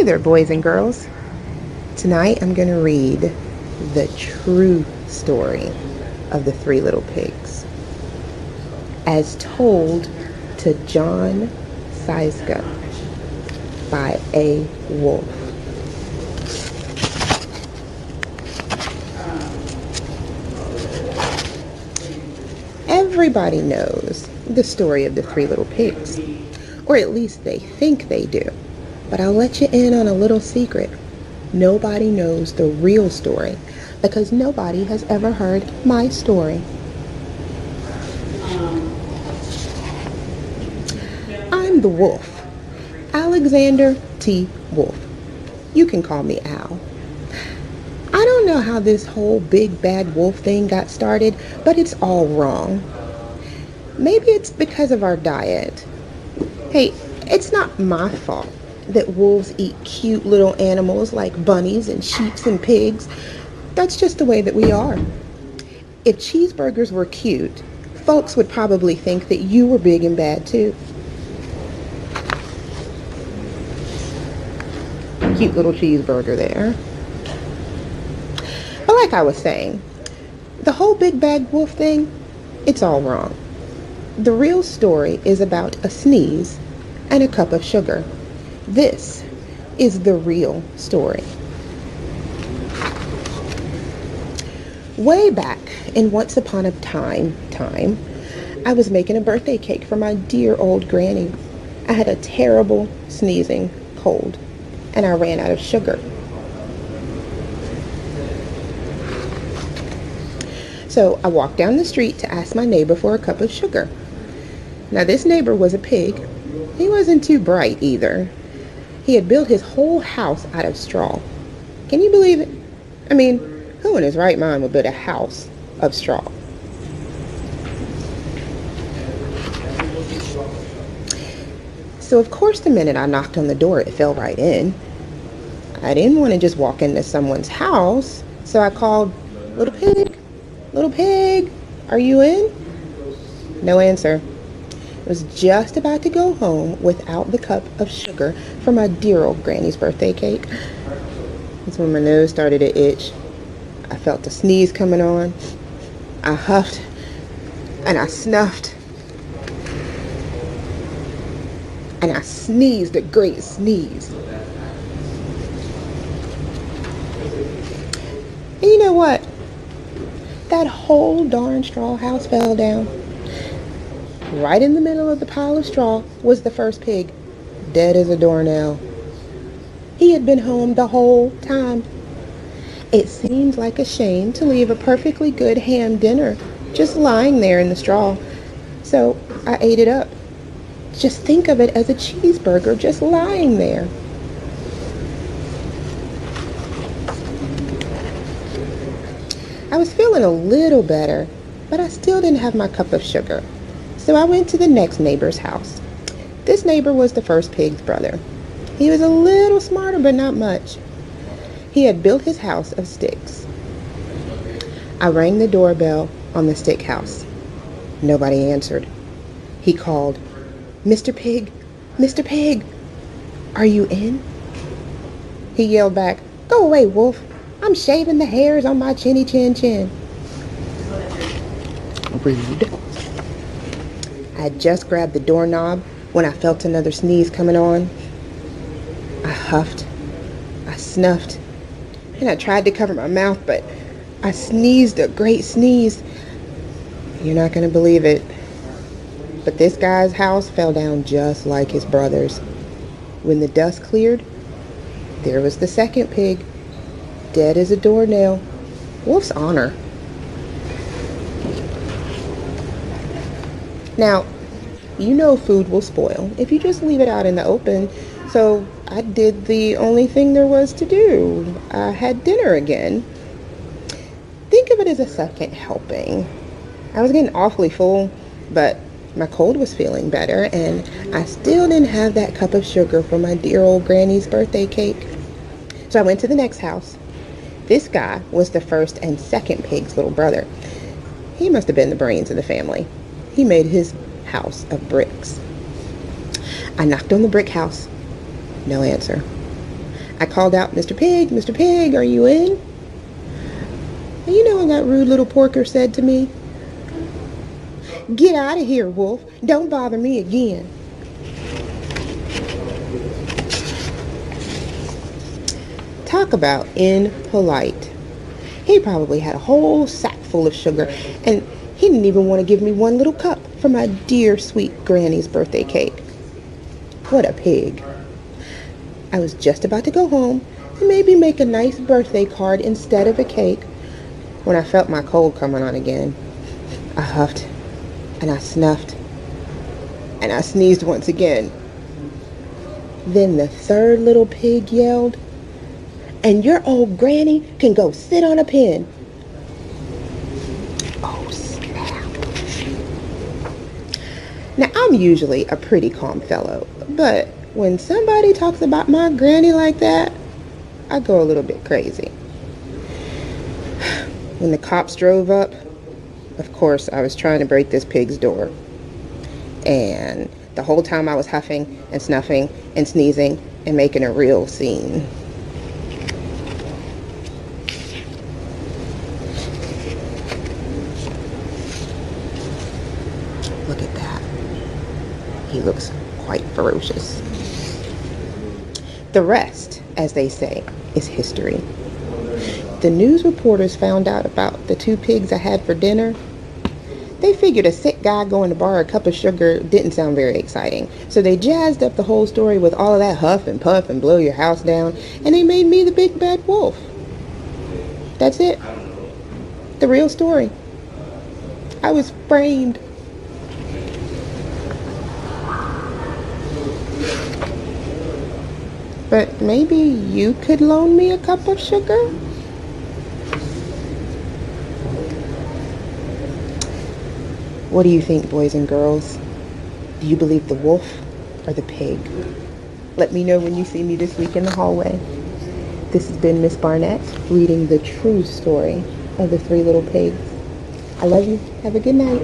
Hey there, boys and girls. Tonight I'm going to read the true story of the Three Little Pigs, as told to John Seiska by A. Wolf. Everybody knows the story of the Three Little Pigs, or at least they think they do. But I'll let you in on a little secret. Nobody knows the real story because nobody has ever heard my story. I'm the wolf, Alexander T. Wolf. You can call me Al. I don't know how this whole big bad wolf thing got started, but it's all wrong. Maybe it's because of our diet. Hey, it's not my fault that wolves eat cute little animals like bunnies and sheep and pigs. That's just the way that we are. If cheeseburgers were cute, folks would probably think that you were big and bad too. Cute little cheeseburger there. But like I was saying, the whole big bad wolf thing, it's all wrong. The real story is about a sneeze and a cup of sugar. This is the real story. Way back in once upon a time, I was making a birthday cake for my dear old granny. I had a terrible sneezing cold, and I ran out of sugar. So I walked down the street to ask my neighbor for a cup of sugar. Now this neighbor was a pig. He wasn't too bright either. He had built his whole house out of straw. Can you believe it? I mean, who in his right mind would build a house of straw? So of course the minute I knocked on the door, it fell right in. I didn't want to just walk into someone's house, so I called, little pig, are you in? No answer. I was just about to go home without the cup of sugar for my dear old granny's birthday cake. That's when my nose started to itch. I felt the sneeze coming on. I huffed and I snuffed. And I sneezed a great sneeze. And you know what? That whole darn straw house fell down. Right in the middle of the pile of straw was the first pig, dead as a doornail. He had been home the whole time. It seemed like a shame to leave a perfectly good ham dinner just lying there in the straw, so I ate it up. Just think of it as a cheeseburger just lying there. I was feeling a little better, but I still didn't have my cup of sugar. So I went to the next neighbor's house. This neighbor was the first pig's brother. He was a little smarter, but not much. He had built his house of sticks. I rang the doorbell on the stick house. Nobody answered. He called, Mr. Pig, are you in? He yelled back, go away, wolf. I'm shaving the hairs on my chinny chin chin. Rude. I had just grabbed the doorknob when I felt another sneeze coming on. I huffed, I snuffed, and I tried to cover my mouth, but I sneezed a great sneeze. You're not going to believe it, but this guy's house fell down just like his brother's. When the dust cleared, there was the second pig, dead as a doornail. Wolf's honor. Now, you know food will spoil if you just leave it out in the open, so I did the only thing there was to do. I had dinner again. Think of it as a second helping. I was getting awfully full, but my cold was feeling better, and I still didn't have that cup of sugar for my dear old granny's birthday cake. So I went to the next house. This guy was the first and second pig's little brother. He must have been the brains of the family. He made his house of bricks. I knocked on the brick house. No answer. I called out, Mr. Pig, are you in? And you know what that rude little porker said to me? Get out of here, Wolf. Don't bother me again. Talk about impolite. He probably had a whole sack full of sugar, and he didn't even want to give me one little cup for my dear sweet granny's birthday cake. What a pig. I was just about to go home and maybe make a nice birthday card instead of a cake when I felt my cold coming on again. I huffed, and I snuffed, and I sneezed once again. Then the third little pig yelled, "And your old granny can go sit on a pin." Oh, snap. Now, I'm usually a pretty calm fellow, but when somebody talks about my granny like that, I go a little bit crazy. When the cops drove up, of course, I was trying to break this pig's door. And the whole time I was huffing and snuffing and sneezing and making a real scene. Look at that. He looks quite ferocious. The rest, as they say, is history. The news reporters found out about the 2 pigs I had for dinner. They figured a sick guy going to borrow a cup of sugar didn't sound very exciting. So they jazzed up the whole story with all of that huff and puff and blow your house down, and they made me the big bad wolf. That's it. The real story. I was framed. But maybe you could loan me a cup of sugar? What do you think, boys and girls? Do you believe the wolf or the pig? Let me know when you see me this week in the hallway. This has been Ms. Barnett reading the true story of the 3 little pigs. I love you. Have a good night.